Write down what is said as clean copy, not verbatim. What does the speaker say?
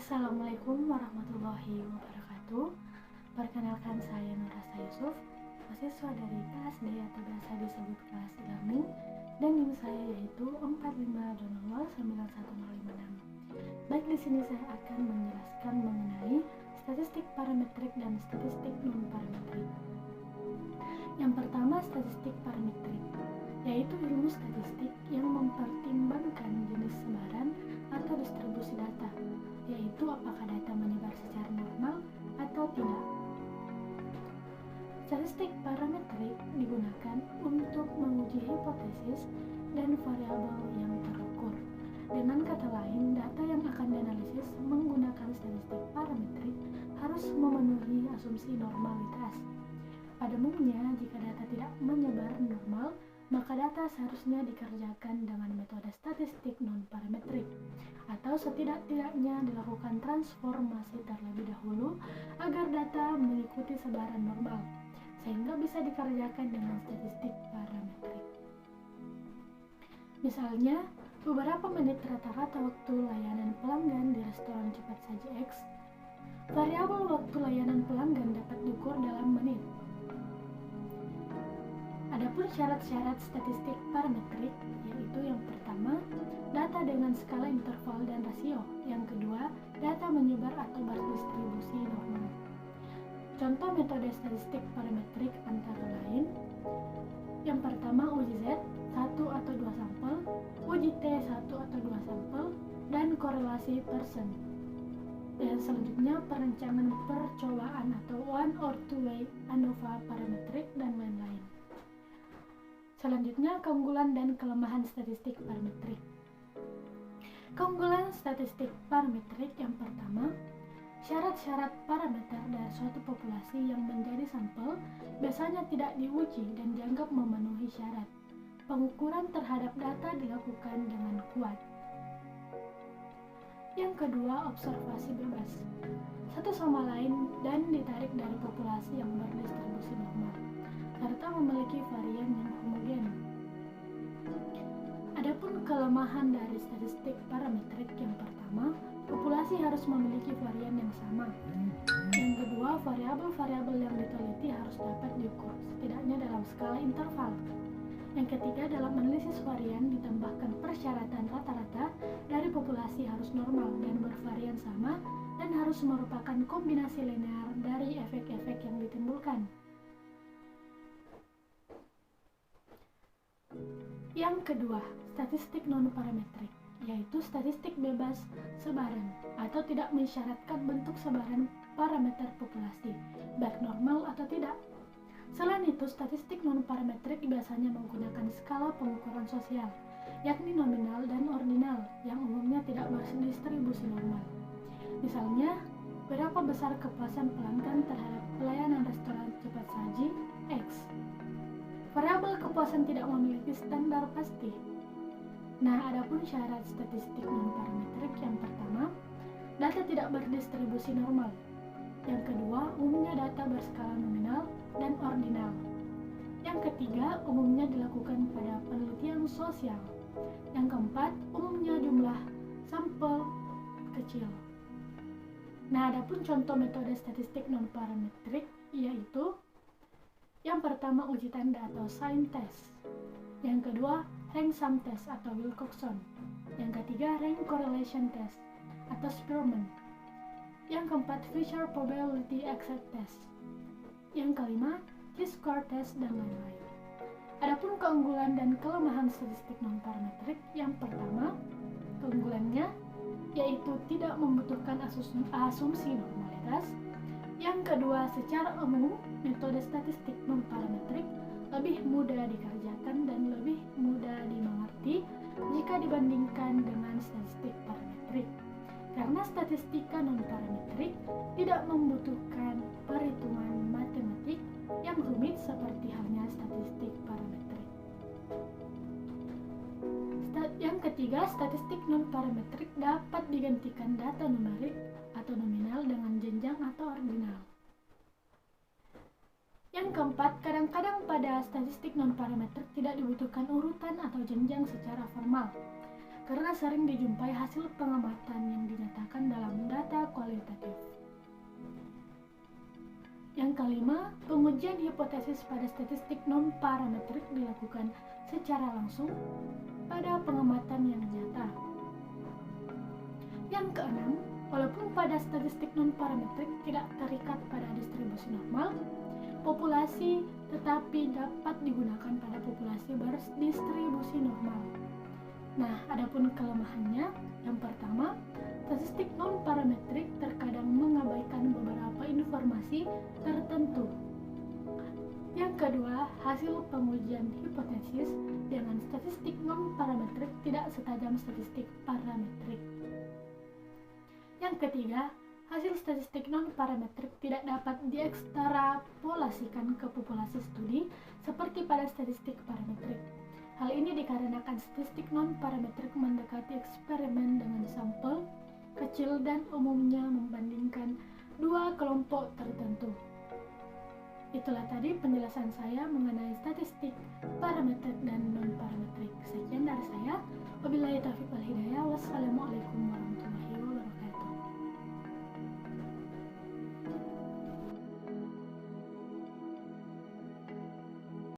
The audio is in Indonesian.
Assalamualaikum warahmatullahi wabarakatuh. Perkenalkan, saya Nurasa Yusuf, mahasiswa dari kelas D atau biasa disebut kelas e-learning, dan NIM saya yaitu 45209156. Baik, di sini saya akan menjelaskan mengenai statistik parametrik dan statistik non-parametrik. Yang pertama, statistik parametrik, yaitu ilmu statistik yang mempertimbangkan jenis sebaran atau distribusi data, yaitu apakah data menyebar secara normal atau tidak. Statistik parametrik digunakan untuk menguji hipotesis dan variabel yang terukur. Dengan kata lain, data yang akan dianalisis menggunakan statistik parametrik harus memenuhi asumsi normalitas. Pada umumnya, jika data tidak menyebar normal, maka data seharusnya dikerjakan dengan metode statistik non-parametrik, atau setidak-tidaknya dilakukan transformasi terlebih dahulu agar data mengikuti sebaran normal, sehingga bisa dikerjakan dengan statistik parametrik. Misalnya, beberapa menit rata-rata waktu layanan pelanggan di restoran cepat saji X. Variabel waktu layanan pelanggan dapat diukur dalam menit. Adapun syarat-syarat statistik parametrik, yaitu yang pertama, data dengan skala interval dan rasio. Yang kedua, data menyebar atau berdistribusi normal. Contoh metode statistik parametrik antara lain: yang pertama, uji Z, 1 atau 2 sampel, uji T, 1 atau 2 sampel, dan korelasi Pearson. Dan selanjutnya, perencanaan percobaan atau one or two way ANOVA parametrik, dan lain-lain. Selanjutnya, keunggulan dan kelemahan statistik parametrik. Keunggulan statistik parametrik yang pertama, syarat-syarat parameter dari suatu populasi yang menjadi sampel biasanya tidak diuji dan dianggap memenuhi syarat. Pengukuran terhadap data dilakukan dengan kuat. Yang kedua, observasi bebas satu sama lain dan ditarik dari populasi yang berdistribusi normal, serta memiliki varian yang homogen. Adapun kelemahan dari statistik parametrik yang pertama, populasi harus memiliki varian yang sama. Yang kedua, variabel-variabel yang diteliti harus dapat diukur, setidaknya dalam skala interval. Yang ketiga, dalam analisis varian ditambahkan persyaratan rata-rata dari populasi harus normal dan bervarian sama, dan harus merupakan kombinasi linear dari efek-efek yang ditimbulkan. Yang kedua, statistik non-parametrik, yaitu statistik bebas sebaran atau tidak mensyaratkan bentuk sebaran parameter populasi, baik normal atau tidak. Selain itu, statistik non-parametrik biasanya menggunakan skala pengukuran sosial, yakni nominal dan ordinal, yang umumnya tidak berdistribusi normal. Misalnya, berapa besar kepuasan pelanggan terhadap pelayanan restoran cepat saji X. Variabel kepuasan tidak memiliki standar pasti. Nah, adapun syarat statistik non-parametrik yang pertama, data tidak berdistribusi normal. Yang kedua, umumnya data berskala nominal dan ordinal. Yang ketiga, umumnya dilakukan pada penelitian sosial. Yang keempat, umumnya jumlah sampel kecil. Nah, adapun contoh metode statistik non-parametrik yaitu yang pertama, uji tanda atau sign test. Yang kedua, rank sum test atau Wilcoxon. Yang ketiga, rank correlation test atau Spearman. Yang keempat, Fisher probability accept test. Yang kelima, T-score test, dan lain-lain. Adapun keunggulan dan kelemahan statistik non-parametrik, yang pertama, keunggulannya yaitu tidak membutuhkan asumsi normalitas. Yang kedua, secara umum, metode statistik non-parametrik lebih mudah dikerjakan dan lebih mudah dimengerti jika dibandingkan dengan statistik parametrik. Karena statistika non-parametrik tidak membutuhkan perhitungan matematik yang rumit seperti halnya statistik parametrik. Yang ketiga, statistik non-parametrik dapat digantikan data numerik atau nominal dengan jenjang atau ordinal. Yang keempat, kadang-kadang pada statistik non-parametrik tidak dibutuhkan urutan atau jenjang secara formal, karena sering dijumpai hasil pengamatan yang dinyatakan dalam data Yang kelima, pengujian hipotesis pada statistik non-parametrik dilakukan secara langsung pada pengamatan yang nyata. Yang keenam, walaupun pada statistik non-parametrik tidak terikat pada distribusi normal populasi, tetapi dapat digunakan pada populasi berdistribusi normal. Nah, adapun kelemahannya, yang pertama, statistik non-parametrik terkadang mengabaikan beberapa informasi tertentu. Yang kedua, hasil pengujian hipotesis dengan statistik non-parametrik tidak setajam statistik parametrik. Yang ketiga, hasil statistik non-parametrik tidak dapat diekstrapolasikan ke populasi studi seperti pada statistik parametrik. Hal ini dikarenakan statistik non-parametrik mendekati eksperimen dengan sampel kecil dan umumnya membandingkan dua kelompok tertentu. Itulah tadi penjelasan saya mengenai statistik parametrik dan non-parametrik. Sekian dari saya. Wabillahi taufiq wal hidayah. Wassalamualaikum warahmatullahi wabarakatuh.